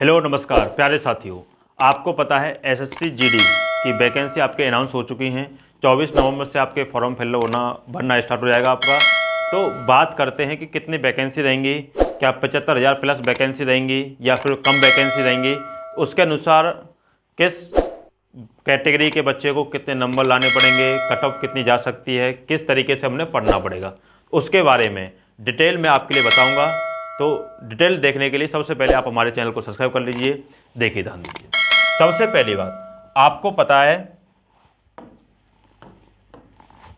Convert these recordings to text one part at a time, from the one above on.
Hello नमस्कार प्यारे साथियों। आपको पता है एसएससी जीडी की वैकेंसी आपके अनाउंस हो चुकी हैं। 24 नवंबर से आपके फॉर्म फिल होना भरना स्टार्ट हो जाएगा आपका। तो बात करते हैं कि कितनी वैकेंसी रहेंगी, क्या 75,000 प्लस वैकेंसी रहेंगी या फिर कम वैकेंसी रहेंगी, उसके अनुसार किस कैटेगरी के बच्चे को कितने नंबर लाने पड़ेंगे, कट ऑफ कितनी जा सकती है, किस तरीके से हमने पढ़ना पड़ेगा, उसके बारे में डिटेल में आपके लिए बताऊंगा। तो डिटेल देखने के लिए सबसे पहले आप हमारे चैनल को सब्सक्राइब कर लीजिए। देखिए ध्यान दीजिए। सबसे पहली बात, आपको पता है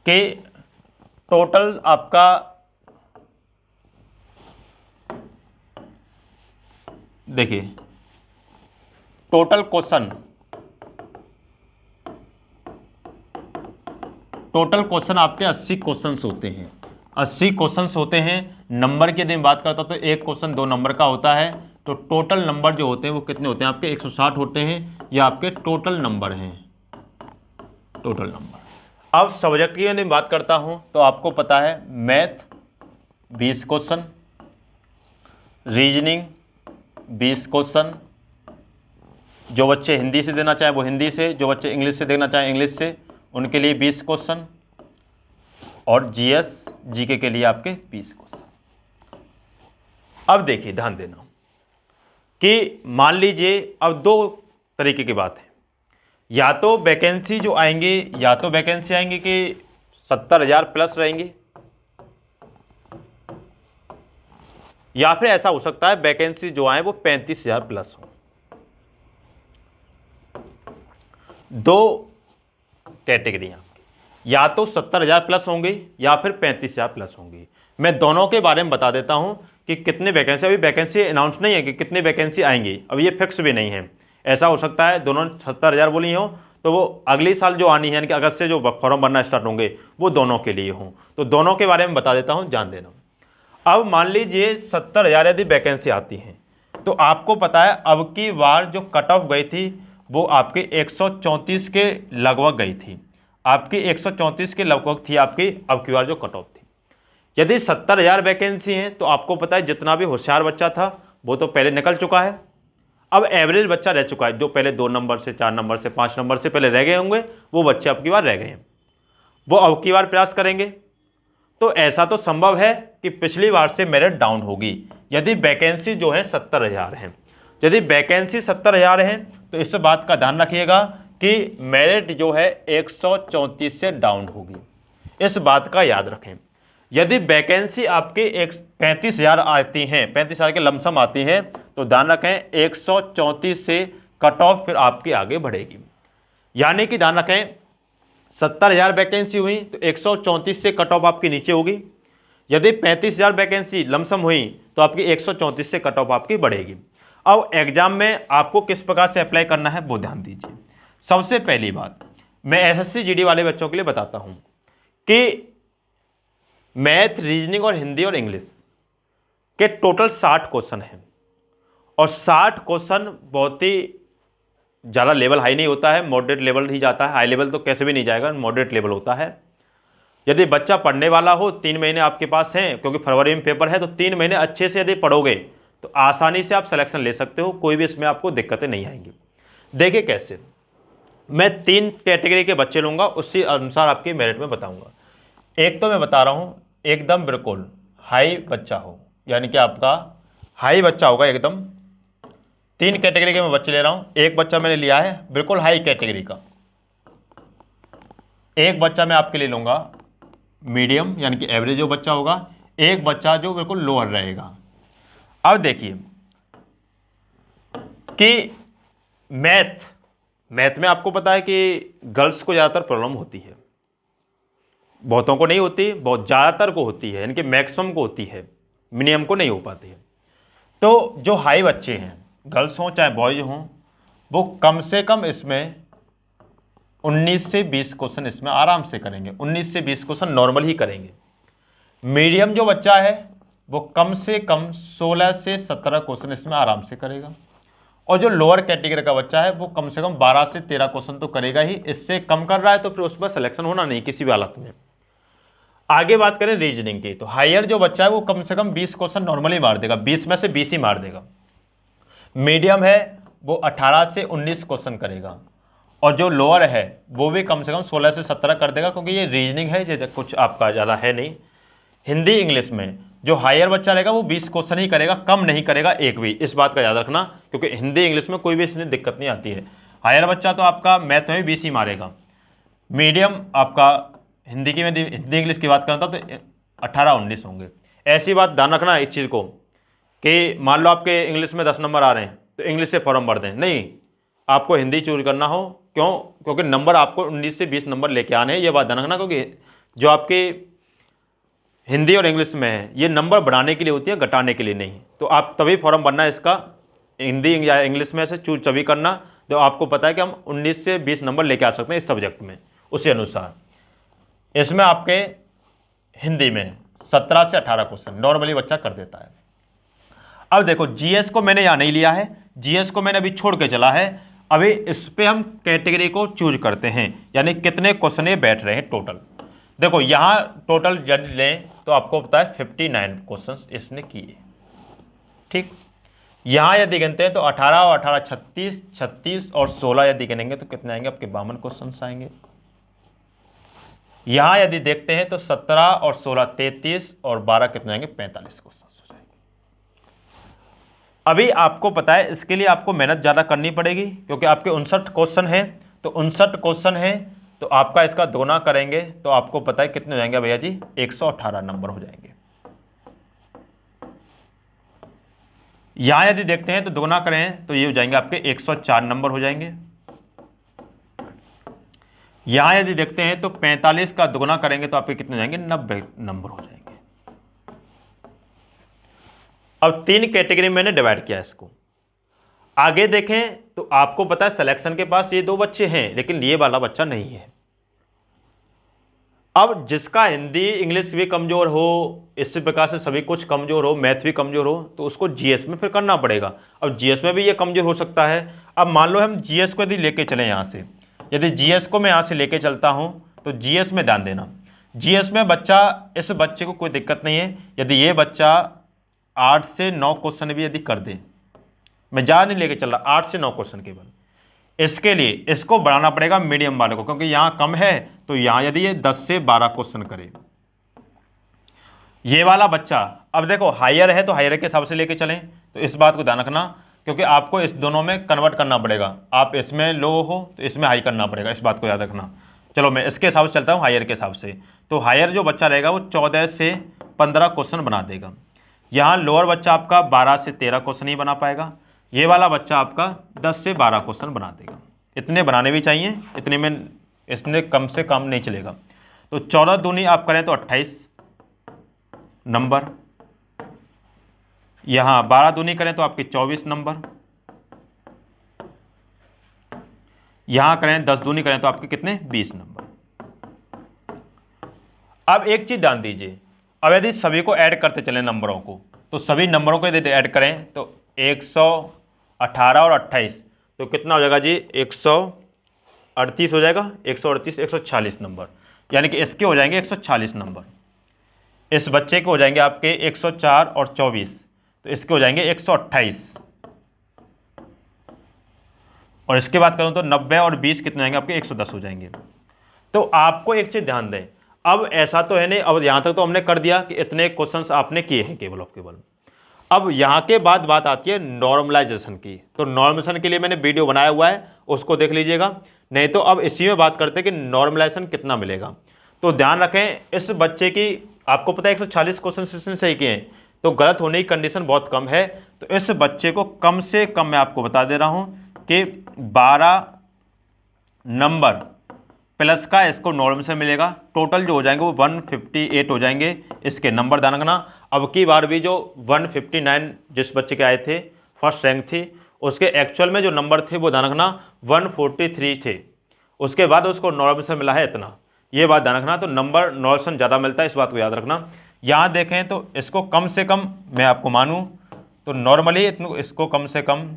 कि टोटल आपका देखिए टोटल क्वेश्चन आपके 80 क्वेश्चंस होते हैं। 80 क्वेश्चंस होते हैं। नंबर की यदि बात करता तो एक क्वेश्चन 2 नंबर का होता है। तो टोटल नंबर जो होते हैं वो कितने होते हैं आपके 160 होते हैं। ये आपके टोटल नंबर हैं, टोटल नंबर। अब सब्जेक्ट की यदि बात करता हूं तो आपको पता है मैथ 20 क्वेश्चन, रीजनिंग 20 क्वेश्चन, जो बच्चे हिंदी से देना चाहें वो हिंदी से, जो बच्चे इंग्लिश से देना चाहें इंग्लिश से, उनके लिए 20 क्वेश्चन, और जीएस जीके के लिए आपके 20 क्वेश्चन। अब देखिए ध्यान देना कि मान लीजिए अब दो तरीके की बात है। या तो वैकेंसी जो आएंगे, या तो वैकेंसी आएंगे कि 70,000 प्लस रहेंगी, या फिर ऐसा हो सकता है वैकेंसी जो आए वो 35,000 प्लस हो। दो कैटेगरियां, या तो 70,000 प्लस होंगी या फिर 35,000 प्लस होंगी। मैं दोनों के बारे में बता देता हूं कि कितने वैकेंसी, अभी वैकेंसी अनाउंस नहीं है कि कितने वैकेंसी आएंगी, अभी ये फिक्स भी नहीं है। ऐसा हो सकता है दोनों 70,000 बोली हो तो वो अगली साल जो आनी है यानी कि अगस्त से जो फॉर्म भरना स्टार्ट होंगे वो दोनों के लिए हों। तो दोनों के बारे में बता देता हूँ, जान देना। अब मान लीजिए 70,000 यदि वैकेंसी आती है तो आपको पता है अब की बार जो कट ऑफ गई थी वो आपके 134 के लगभग गई थी। आपकी 134 के लगभग थी आपकी अब की बार जो कट ऑफ थी। यदि 70,000 वैकेंसी हैं तो आपको पता है जितना भी होशियार बच्चा था वो तो पहले निकल चुका है। अब एवरेज बच्चा रह चुका है, जो पहले 2 नंबर से 4 नंबर से 5 नंबर से पहले रह गए होंगे वो बच्चे अब की बार रह गए हैं, वो अब की बार प्रयास करेंगे। तो ऐसा तो संभव है कि पिछली बार से मेरिट डाउन होगी यदि वैकेंसी जो है 70,000 है। यदि वैकेंसी 70,000 है तो इस बात का ध्यान रखिएगा कि मेरिट जो है 134 से डाउन होगी, इस बात का याद रखें। यदि वैकेंसी आपके 35,000 आती हैं, 35,000 के लमसम आती हैं, तो ध्यान रखें 134 से कट ऑफ फिर आपकी आगे बढ़ेगी। यानी कि ध्यान रखें 70,000 वैकेंसी हुई तो 134 से कट ऑफ आपकी नीचे होगी। यदि 35,000 वैकेंसी लमसम हुई तो आपकी 134 से कट ऑफ आपकी बढ़ेगी। अब एग्जाम में आपको किस प्रकार से अप्लाई करना है वो ध्यान दीजिए। सबसे पहली बात मैं एसएससी जीडी वाले बच्चों के लिए बताता हूं कि मैथ, रीजनिंग और हिंदी और इंग्लिश के टोटल 60 क्वेश्चन हैं, और 60 क्वेश्चन बहुत ही ज़्यादा लेवल हाई नहीं होता है, मॉडरेट लेवल ही जाता है। हाई लेवल तो कैसे भी नहीं जाएगा, मॉडरेट लेवल होता है। यदि बच्चा पढ़ने वाला हो, 3 महीने आपके पास हैं क्योंकि फरवरी में पेपर है, तो 3 महीने अच्छे से यदि पढ़ोगे तो आसानी से आप सिलेक्शन ले सकते हो, कोई भी इसमें आपको दिक्कतें नहीं आएंगी। देखिए कैसे, मैं 3 कैटेगरी के बच्चे लूँगा, उसी अनुसार आपकी मेरिट में बताऊँगा। एक तो मैं बता रहा हूँ एकदम बिल्कुल हाई बच्चा हो, यानी कि आपका हाई बच्चा होगा एकदम। 3 कैटेगरी के मैं बच्चे ले रहा हूँ। एक बच्चा मैंने लिया है बिल्कुल हाई कैटेगरी का, एक बच्चा मैं आपके लिए लूँगा मीडियम यानी कि एवरेज जो बच्चा होगा, एक बच्चा जो बिल्कुल लोअर रहेगा। अब देखिए कि मैथ में आपको पता है कि गर्ल्स को ज़्यादातर प्रॉब्लम होती है, बहुतों को नहीं होती, बहुत ज़्यादातर को होती है, यानी कि मैक्सिमम को होती है, मिनिमम को नहीं हो पाती है। तो जो हाई बच्चे हैं, गर्ल्स हों चाहे बॉयज हों, वो कम से कम इसमें 19 से 20 क्वेश्चन इसमें आराम से करेंगे। 19 से 20 क्वेश्चन नॉर्मल ही करेंगे। मीडियम जो बच्चा है वो कम से कम 16 से 17 क्वेश्चन इसमें आराम से करेगा, और जो लोअर कैटेगरी का बच्चा है वो कम से कम 12 से 13 क्वेश्चन तो करेगा ही। इससे कम कर रहा है तो फिर उस पर सिलेक्शन होना नहीं किसी भी हालत में। आगे बात करें रीजनिंग की, तो हायर जो बच्चा है वो कम से कम 20 क्वेश्चन नॉर्मली मार देगा, 20 में से 20 ही मार देगा। मीडियम है वो 18 से 19 क्वेश्चन करेगा, और जो लोअर है वो भी कम से कम 16 से 17 कर देगा, क्योंकि ये रीजनिंग है, ये कुछ आपका ज़्यादा है नहीं। हिंदी इंग्लिश में जो हायर बच्चा रहेगा वो 20 क्वेश्चन ही करेगा, कम नहीं करेगा एक भी, इस बात का याद रखना, क्योंकि हिंदी इंग्लिश में कोई भी इसमें दिक्कत नहीं आती है। हायर बच्चा तो आपका मैथ में 20 ही मारेगा। मीडियम आपका हिंदी की, मैं हिंदी इंग्लिश की बात करता तो 18-19 होंगे। ऐसी बात ध्यान रखना इस चीज़ को कि मान लो आपके इंग्लिश में 10 नंबर आ रहे हैं तो इंग्लिश से फॉर्म भर दें, नहीं, आपको हिंदी चूज करना हो। क्यों? क्योंकि नंबर आपको 19 से 20 नंबर लेके आने हैं, ये बात ध्यान रखना, क्योंकि जो आपके हिंदी और इंग्लिश में है ये नंबर बढ़ाने के लिए होती है, घटाने के लिए नहीं। तो आप तभी फॉर्म भरना है इसका, हिंदी या इंग्लिश में से चूज तभी करना जो आपको पता है कि हम 19 से 20 नंबर लेके आ सकते हैं इस सब्जेक्ट में, उसी अनुसार। इसमें आपके हिंदी में 17 से 18 क्वेश्चन नॉर्मली बच्चा कर देता है। अब देखो जीएस को मैंने यहाँ नहीं लिया है, जीएस को मैंने अभी छोड़ के चला है। अभी इस पे हम कैटेगरी को चूज करते हैं, यानी कितने क्वेश्चन ये बैठ रहे हैं टोटल। देखो यहाँ टोटल जब लें तो आपको पता है 59 क्वेश्चन इसने किए, ठीक। यहाँ यदि गिनते हैं तो 18 और 18 36, 36 और 16 यदि गिनेंगे तो कितने आएंगे आपके 52 क्वेश्चन आएंगे। यहाँ यदि देखते हैं तो 17 और 16 33 और 12 कितने आएंगे 45 क्वेश्चन हो जाएंगे। अभी आपको पता है इसके लिए आपको मेहनत ज़्यादा करनी पड़ेगी, क्योंकि आपके 59 क्वेश्चन हैं, तो 59 क्वेश्चन हैं तो आपका इसका दोना करेंगे तो आपको पता है कितने हो जाएंगे भैया जी, 118 नंबर हो जाएंगे। यहां यदि देखते हैं तो दोना करें तो ये हो जाएंगे आपके 104 नंबर हो जाएंगे। यहां यदि देखते हैं तो 45 का दोगुना करेंगे तो आपके कितने हो जाएंगे, 90 नंबर हो जाएंगे। अब 3 कैटेगरी में मैंने डिवाइड किया इसको। आगे देखें तो आपको पता है सिलेक्शन के पास ये 2 बच्चे हैं, लेकिन ये वाला बच्चा नहीं है। अब जिसका हिंदी इंग्लिश भी कमज़ोर हो, इसी प्रकार से सभी कुछ कमज़ोर हो, मैथ भी कमज़ोर हो, तो उसको जीएस में फिर करना पड़ेगा। अब जीएस में भी ये कमज़ोर हो सकता है। अब मान लो हम जीएस को यदि लेके चलें यहाँ से, यदि जीएस को मैं यहाँ से लेके चलता हूँ तो जीएस में ध्यान देना, जीएस में बच्चा, इस बच्चे को कोई दिक्कत नहीं है यदि ये बच्चा 8 से 9 क्वेश्चन भी यदि कर दे, मैं ज़्यादा नहीं लेके चल रहा, 8 से 9 क्वेश्चन केवल, इसके लिए इसको बढ़ाना पड़ेगा मीडियम वाले को, क्योंकि यहाँ कम है। तो यहाँ यदि ये 10 से 12 क्वेश्चन करे, ये वाला बच्चा, अब देखो हायर है तो हायर के हिसाब से लेके चलें, तो इस बात को ध्यान रखना, क्योंकि आपको इस दोनों में कन्वर्ट करना पड़ेगा। आप इसमें लो हो तो इसमें हाई करना पड़ेगा, इस बात को याद रखना। चलो मैं इसके हिसाब से चलता हूँ, हायर के हिसाब से। तो हायर जो बच्चा रहेगा वो 14 से 15 क्वेश्चन बना देगा। यहाँ लोअर बच्चा आपका 12 से 13 क्वेश्चन ही बना पाएगा। ये वाला बच्चा आपका 10 से 12 क्वेश्चन बना देगा। इतने बनाने भी चाहिए, इतने में इसने कम से कम नहीं चलेगा। तो 14 दूनी आप करें तो 28 नंबर, यहाँ 12 दूनी करें तो आपके 24 नंबर, यहाँ करें 10 दूनी करें तो आपके कितने 20 नंबर। अब एक चीज़ ध्यान दीजिए, अब यदि सभी को ऐड करते चलें नंबरों को, तो सभी नंबरों को यदि ऐड करें तो 118 और 28 तो कितना हो जाएगा जी, 138 हो जाएगा, 138 140 नंबर, यानी कि इसके हो जाएंगे 140 नंबर। इस बच्चे के हो जाएंगे आपके 104 और 24, तो इसके हो जाएंगे 128। और इसके बाद करूँ तो 90 और 20 कितने जाएंगे आपके 110 हो जाएंगे। तो आपको एक चीज़ ध्यान दें, अब ऐसा तो है नहीं, अब यहाँ तक तो हमने कर दिया कि इतने क्वेश्चंस आपने किए हैं केवल और केवल। अब यहाँ के बाद बात आती है नॉर्मलाइजेशन की। तो नॉर्मलाइजेशन के लिए मैंने वीडियो बनाया हुआ है, उसको देख लीजिएगा। नहीं तो अब इसी में बात करते हैं कि नॉर्मलाइजेशन कितना मिलेगा। तो ध्यान रखें, इस बच्चे की आपको पता है 140 क्वेश्चन इसने सही किए हैं, तो गलत होने की कंडीशन बहुत कम है। तो इस बच्चे को कम से कम मैं आपको बता दे रहा हूँ कि 12 नंबर प्लस का इसको नॉर्म से मिलेगा। टोटल जो हो जाएंगे वो 158 हो जाएंगे इसके नंबर। ध्यान रखना, अब की बार भी जो 159 जिस बच्चे के आए थे, फर्स्ट रैंक थी, उसके एक्चुअल में जो नंबर थे वो ध्यान रखना 143 थे। उसके बाद उसको नॉर्म से मिला है इतना, ये बात ध्यान रखना। तो नंबर नॉर्म से ज़्यादा मिलता है, इस बात को याद रखना। यहाँ देखें तो इसको कम से कम मैं आपको मानूँ तो नॉर्मली इसको कम से कम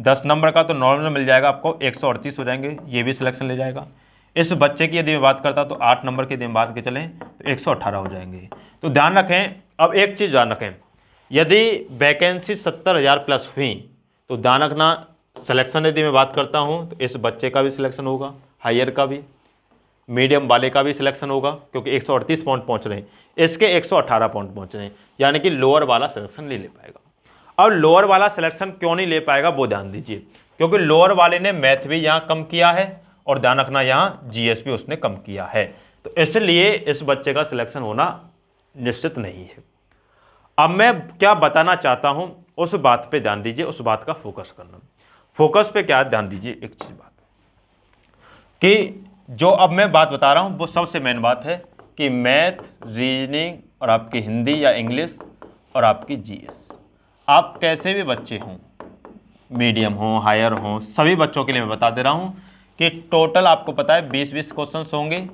10 नंबर का तो नॉर्मल मिल जाएगा आपको, 138 हो जाएंगे, ये भी सिलेक्शन ले जाएगा। इस बच्चे की यदि मैं बात करता तो 8 नंबर की यदि हम बात के चलें तो 118 हो जाएंगे। तो ध्यान रखें, अब एक चीज़ ध्यान रखें, यदि वैकेंसी 70,000 प्लस हुई तो ध्यान रखना, सिलेक्शन यदि मैं बात करता हूँ तो इस बच्चे का भी सिलेक्शन होगा, हायर का भी, मीडियम वाले का भी सिलेक्शन होगा, क्योंकि 138 पॉइंट पहुँच रहे हैं, इसके 118 पॉइंट पहुँच रहे हैं, यानी कि लोअर वाला सिलेक्शन नहीं ले पाएगा। अब लोअर वाला सिलेक्शन क्यों नहीं ले पाएगा वो ध्यान दीजिए, क्योंकि लोअर वाले ने मैथ भी यहाँ कम किया है और ध्यान रखना यहाँ जीएस भी उसने कम किया है, तो इसलिए इस बच्चे का सिलेक्शन होना निश्चित नहीं है। अब मैं क्या बताना चाहता हूँ उस बात पे ध्यान दीजिए, उस बात का फोकस करना। फोकस पे क्या ध्यान दीजिए, एक चीज बात कि जो अब मैं बात बता रहा हूँ वो सबसे मेन बात है कि मैथ, रीजनिंग और आपकी हिंदी या इंग्लिश और आपकी जीएस, आप कैसे भी बच्चे हों, मीडियम हों, हायर हों, सभी बच्चों के लिए मैं बता दे रहा हूँ कि टोटल आपको पता है 20-20 क्वेश्चंस होंगे।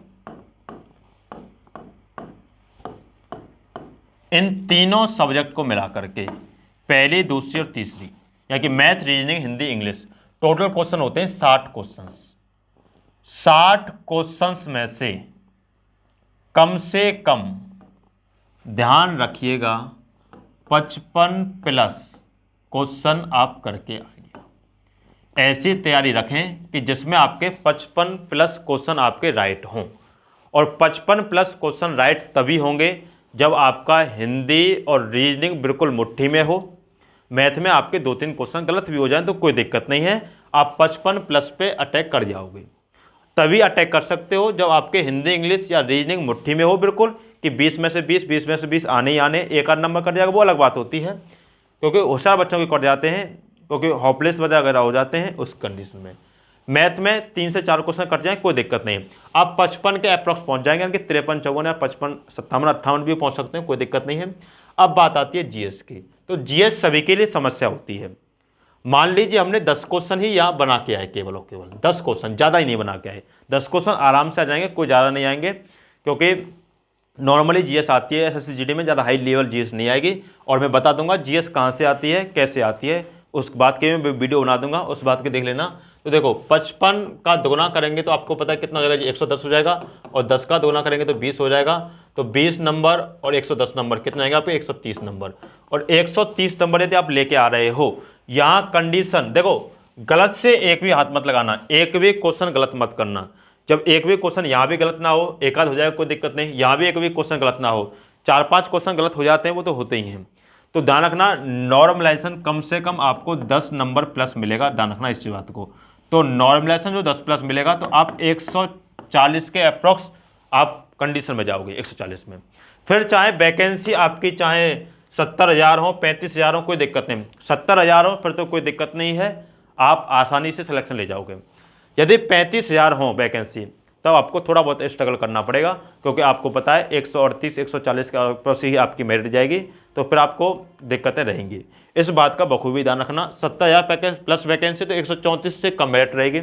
इन तीनों सब्जेक्ट को मिला करके, पहली, दूसरी और तीसरी, यानी कि math, reasoning, Hindi, English, total question होते हैं 60 क्वेश्चंस। 60 क्वेश्चंस में से कम ध्यान रखिएगा 55 प्लस क्वेश्चन आप करके आइए। ऐसी तैयारी रखें कि जिसमें आपके 55 प्लस क्वेश्चन आपके राइट हों, और 55 प्लस क्वेश्चन राइट तभी होंगे जब आपका हिंदी और रीजनिंग बिल्कुल मुट्ठी में हो। मैथ में आपके 2-3 क्वेश्चन गलत भी हो जाएं तो कोई दिक्कत नहीं है, आप 55 प्लस पे अटैक कर जाओगे। तभी अटैक कर सकते हो जब आपके हिंदी, इंग्लिश या रीजनिंग मुट्ठी में हो बिल्कुल, कि 20 में से 20, 20 में से 20 आने ही आने, एक आध नंबर कट जाएगा वो अलग बात होती है, क्योंकि होशियार बच्चों के कट जाते हैं, क्योंकि होपलेस वगैरह हो जाते हैं उस कंडीशन में। मैथ में 3 से 4 क्वेश्चन कट जाए कोई दिक्कत नहीं, आप 55 के अप्रॉक्स पहुंच जाएंगे, यानी कि 53, 54 या 55, 57, 58 भी पहुंच सकते हैं, कोई दिक्कत नहीं है। अब बात आती है जीएस की, तो जीएस सभी के लिए समस्या होती है। मान लीजिए हमने 10 क्वेश्चन ही यहाँ बना के आए, केवल और केवल 10 क्वेश्चन, ज़्यादा ही नहीं बना के आए, 10 क्वेश्चन आराम से आ जाएंगे, कोई ज़्यादा नहीं आएंगे, क्योंकि नॉर्मली जीएस आती है एसएससी जीडी में, ज़्यादा हाई लेवल जीएस नहीं आएगी। और मैं बता दूंगा जीएस कहाँ से आती है, कैसे आती है, उस बात के मैं वीडियो बना दूंगा, उस बात के देख लेना। तो देखो 55 का दोगुना करेंगे तो आपको पता है कितना हो जाएगा, 110 हो जाएगा, और 10 का दोगुना करेंगे तो 20 हो जाएगा, तो 20 नंबर और 110 नंबर कितना आएगा आपको, 130 नंबर। और 130 नंबर यदि आप लेके आ रहे हो, यहाँ कंडीशन देखो, गलत से एक भी हाथ मत लगाना, एक भी क्वेश्चन गलत मत करना। जब एक भी क्वेश्चन यहाँ भी गलत ना हो, एक आध हो जाएगा कोई दिक्कत नहीं, यहाँ भी एक भी क्वेश्चन गलत ना हो, 4-5 क्वेश्चन गलत हो जाते हैं वो तो होते ही हैं। तो ध्यान रखना, नॉर्मलाइजेशन कम से कम आपको 10 नंबर प्लस मिलेगा, ध्यान रखना इस बात को। तो नॉर्मलाइजेशन जो 10 प्लस मिलेगा तो आप 140 के अप्रॉक्स आप कंडीशन में जाओगे, 140 में। फिर चाहे वैकेंसी आपकी चाहे 70,000 हो, 35,000 हो, कोई दिक्कत नहीं, 70,000 हो फिर तो कोई दिक्कत नहीं है, आप आसानी से सिलेक्शन ले जाओगे। यदि 35,000 हो वैकेंसी तब आपको थोड़ा बहुत स्ट्रगल करना पड़ेगा, क्योंकि आपको पता है 138, 140 के आसपास ही आपकी मेरिट जाएगी, तो फिर आपको दिक्कतें रहेंगी। इस बात का बखूबी ध्यान रखना। 70,000 प्लस वैकेंसी तो 134 से कम मेरिट रहेगी।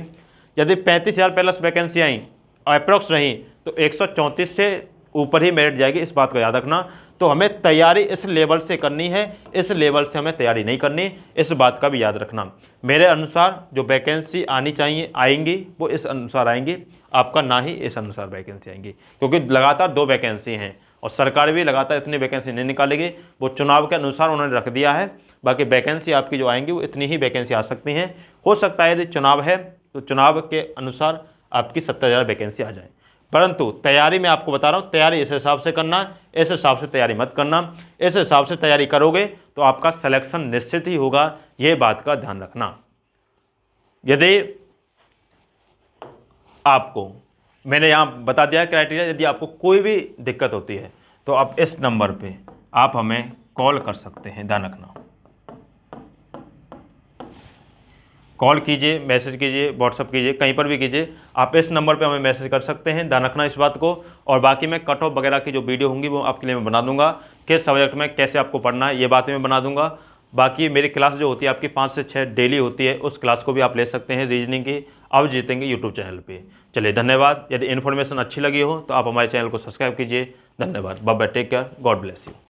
यदि 35,000 प्लस वैकेंसी आई अप्रॉक्स रही तो 134 से ऊपर ही मेरिट जाएगी, इस बात को याद रखना। तो हमें तैयारी इस लेवल से करनी है, इस लेवल से हमें तैयारी नहीं करनी, इस बात का भी याद रखना। मेरे अनुसार जो वैकेंसी आनी चाहिए आएंगी वो इस अनुसार आएंगी, आपका ना ही इस अनुसार वैकेंसी आएंगी, क्योंकि लगातार 2 वैकेंसी हैं और सरकार भी लगातार इतनी वैकेंसी नहीं निकालेगी, वो चुनाव के अनुसार उन्होंने रख दिया है। बाकी वैकेंसी आपकी जो आएंगी वो इतनी ही वैकेंसी आ सकती हैं। हो सकता है यदि चुनाव है तो चुनाव के अनुसार आपकी 70,000 वैकेंसी आ जाए, परंतु तैयारी मैं आपको बता रहा हूँ, तैयारी इस हिसाब से करना, इस हिसाब से तैयारी मत करना। इस हिसाब से तैयारी करोगे तो आपका सिलेक्शन निश्चित ही होगा, ये बात का ध्यान रखना। यदि आपको मैंने यहाँ बता दिया क्राइटेरिया, यदि आपको कोई भी दिक्कत होती है तो आप इस नंबर पे आप हमें कॉल कर सकते हैं, ध्यान रखना। कॉल कीजिए, मैसेज कीजिए, व्हाट्सअप कीजिए, कहीं पर भी कीजिए, आप इस नंबर पे हमें मैसेज कर सकते हैं, ध्यान रखना इस बात को। और बाकी मैं कट ऑफ वगैरह की जो वीडियो होंगी वो आपके लिए मैं बना दूंगा, किस सब्जेक्ट में कैसे आपको पढ़ना है ये बातें मैं बना दूंगा। बाकी मेरी क्लास जो होती है आपकी 5 से 6 डेली होती है, उस क्लास को भी आप ले सकते हैं रीजनिंग की, अब जीतेंगे यूट्यूब चैनल पे। चलिए धन्यवाद। यदि इन्फॉर्मेशन अच्छी लगी हो तो आप हमारे चैनल को सब्सक्राइब कीजिए। धन्यवाद। Bye bye, take care, God bless you.